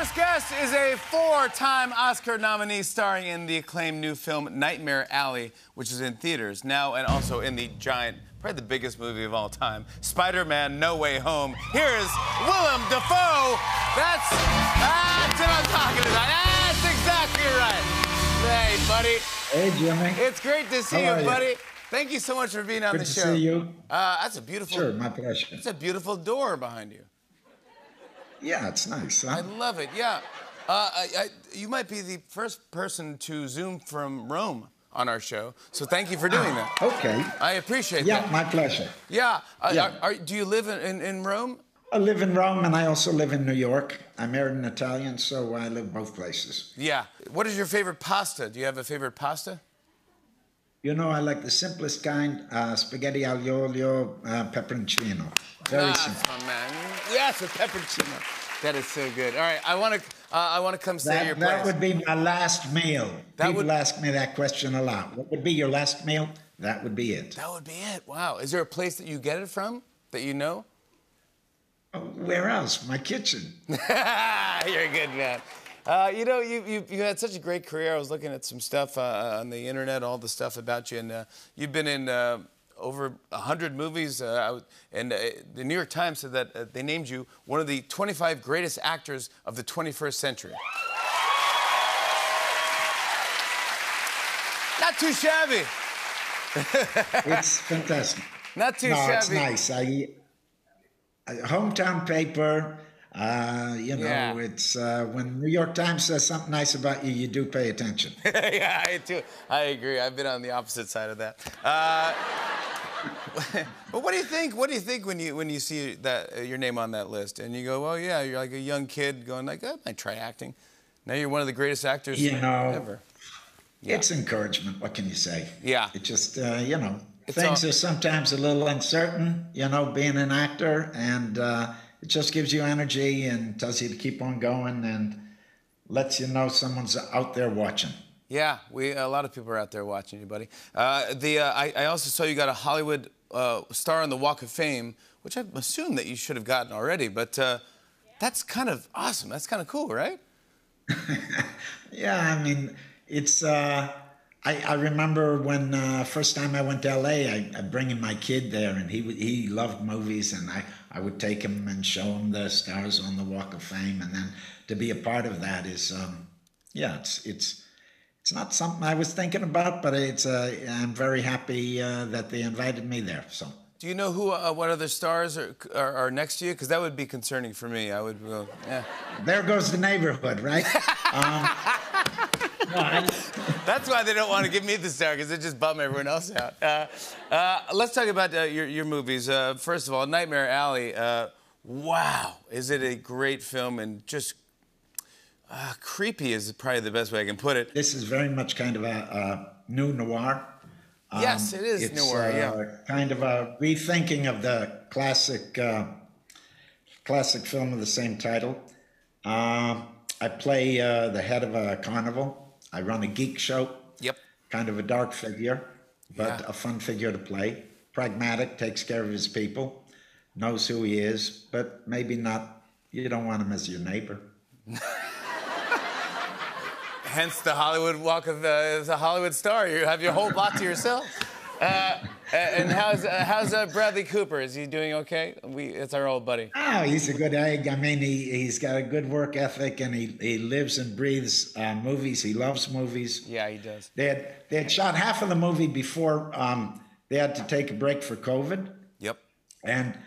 first guest is a four-time Oscar nominee starring in the acclaimed new film Nightmare Alley, which is in theaters now and also in the giant, probably the biggest movie of all time, Spider-Man No Way Home. Here's Willem Dafoe. That's what I'm talking about. That's exactly right. Hey, buddy. Hey, Jimmy. It's great to see you, buddy. Thank you so much for being on the show. Good to see you. That's a beautiful... Sure, my pleasure. It's a beautiful door behind you. Yeah, it's nice, huh? I love it, yeah. You might be the first person to Zoom from Rome on our show, so thank you for doing that. Okay. I appreciate that. Yeah, my pleasure. Yeah. Do you live in Rome? I live in Rome, and I also live in New York. I married an Italian, so I live both places. Yeah. What is your favorite pasta? Do you have a favorite pasta? You know, I like the simplest kind, spaghetti aglio olio, pepperoncino. Very simple. Fun, man. Yes, with pepperoncino. That is so good. All right, I want to come stay at your place. That would be my last meal. People ask me that question a lot. What would be your last meal? That would be it. That would be it. Wow. Is there a place that you get it from that you know? Where else? My kitchen. You're a good man. You know, you had such a great career. I was looking at some stuff on the internet, all the stuff about you, and you've been in over 100 movies. And the New York Times said that they named you one of the 25 greatest actors of the 21st century. Not too shabby. It's fantastic. Not too shabby. No, it's nice. Hometown paper. You know, it's when New York Times says something nice about you, you do pay attention. Yeah, I do. I agree. I've been on the opposite side of that. But what do you think? What do you think when you see that your name on that list and you go, well, yeah, you're like a young kid going like, I might try acting. Now you're one of the greatest actors ever. Yeah. It's encouragement. What can you say? Yeah. It just you know, things are sometimes a little uncertain. You know, being an actor and. It just gives you energy and tells you to keep on going and lets you know someone's out there watching. Yeah, a lot of people are out there watching you, buddy. I also saw you got a Hollywood star on the Walk of Fame, which I assume that you should have gotten already, but that's kind of awesome. That's kind of cool, right? Yeah, I mean, it's... I remember when first time I went to L.A., I bring in my kid there, and he loved movies, and I would take him and show him the stars on the Walk of Fame, and then to be a part of that is, yeah, it's not something I was thinking about, but I'm very happy that they invited me there. So. Do you know who, what other stars are next to you? Because that would be concerning for me. I would go, yeah. There goes the neighborhood, right? That's why they don't want to give me the star, because it just bum everyone else out. Let's talk about your movies. First of all, Nightmare Alley. Wow, is it a great film, and just creepy is probably the best way I can put it. This is very much kind of a new noir. Yes, it is noir, yeah. Kind of a rethinking of the classic film of the same title. I play the head of a carnival. I run a geek show. Yep. Kind of a dark figure, but a fun figure to play. Pragmatic, takes care of his people, knows who he is, but maybe not, you don't want him as your neighbor. Hence the Hollywood Walk of the Hollywood star. You have your whole lot to yourself. And how's Bradley Cooper? Is he doing okay? It's our old buddy. Oh, he's a good egg. I mean, he's got a good work ethic, and he lives and breathes movies. He loves movies. Yeah, he does. They had shot half of the movie before they had to take a break for COVID. Yep. And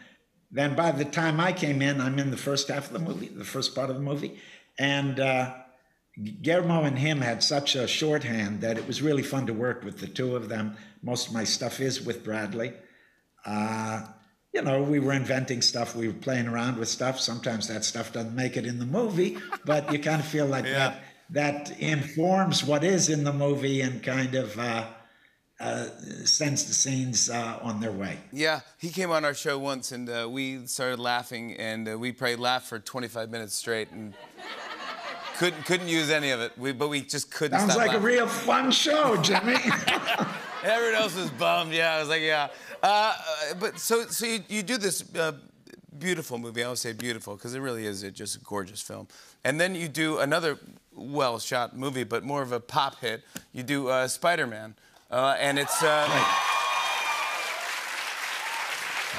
then by the time I came in, I'm in the first half of the movie, the first part of the movie, and Guillermo and him had such a shorthand that it was really fun to work with the two of them. Most of my stuff is with Bradley. You know, we were inventing stuff. We were playing around with stuff. Sometimes that stuff doesn't make it in the movie, but you kind of feel like that informs what is in the movie and kind of sends the scenes on their way. Yeah, he came on our show once, and we started laughing, and we probably laughed for 25 minutes straight, and couldn't use any of it. But we just couldn't stop laughing. Sounds like a real fun show, Jimmy. Everyone else was bummed. Yeah, I was like, yeah. But so you do this beautiful movie. I always say beautiful because it really is just a gorgeous film. And then you do another well-shot movie, but more of a pop hit. You do Spider-Man, and it's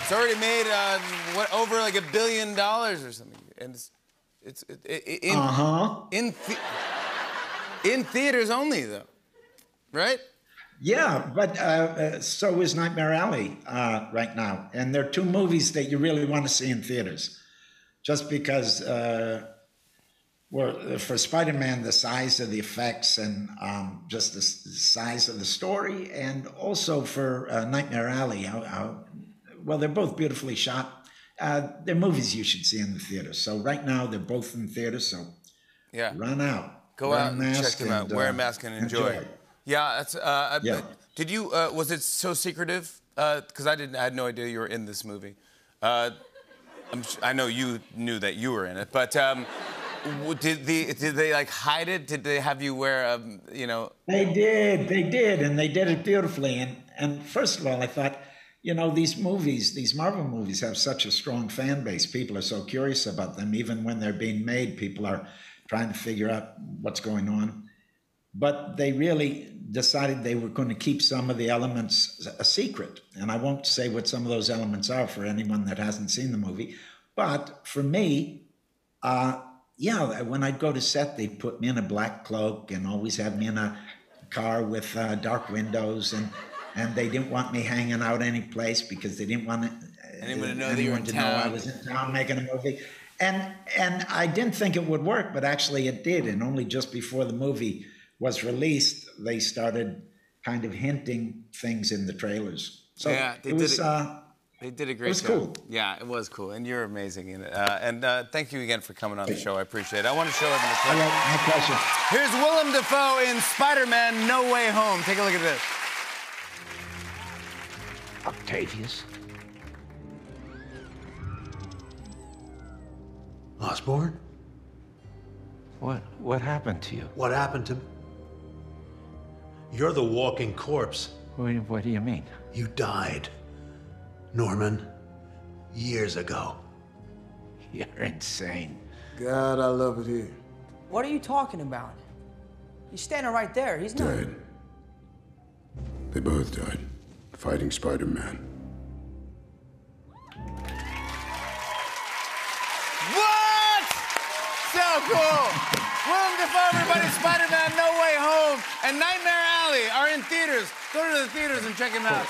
it's already made over like $1 billion or something, and it's in theaters only though, right? Yeah, but so is Nightmare Alley right now. And there are two movies that you really want to see in theaters. Just because, for Spider-Man, the size of the effects and just the size of the story, and also for Nightmare Alley, well, they're both beautifully shot. They're movies you should see in the theater. So right now, they're both in theaters, so yeah. Run out. Go out and check them out. Wear a mask and enjoy. Yeah, that's. Yeah. Did you? Was it so secretive? Because I had no idea you were in this movie. I know you knew that you were in it, but did they like hide it? Did they have you wear you know? They did, and they did it beautifully. And first of all, I thought, you know, these movies, these Marvel movies, have such a strong fan base. People are so curious about them. Even when they're being made, people are trying to figure out what's going on. But they really decided they were going to keep some of the elements a secret. And I won't say what some of those elements are for anyone that hasn't seen the movie. But for me, yeah, when I'd go to set, they'd put me in a black cloak and always have me in a car with dark windows. And they didn't want me hanging out any place because they didn't want anyone to know that anyone you were in to town. know I was in town making a movie. And I didn't think it would work, but actually it did. And only just before the movie was released, they started kind of hinting things in the trailers. So yeah, they did a great job. Cool. Yeah, it was cool, and you're amazing in it. And thank you again for coming on the show. I appreciate it. I want to show everyone the clip. All right, my pleasure. Here's Willem Dafoe in Spider-Man: No Way Home. Take a look at this. Octavius? Osborn? What happened to you? What happened to me? You're the walking corpse. What do you mean? You died, Norman, years ago. You're insane. God, I love it here. What are you talking about? He's standing right there. He's not. Dead. They both died, fighting Spider-Man. What? So cool. Willem Dafoe, everybody, Spider-Man: No Way Home and Nightmare Alley are in theaters. Go to the theaters and check them out.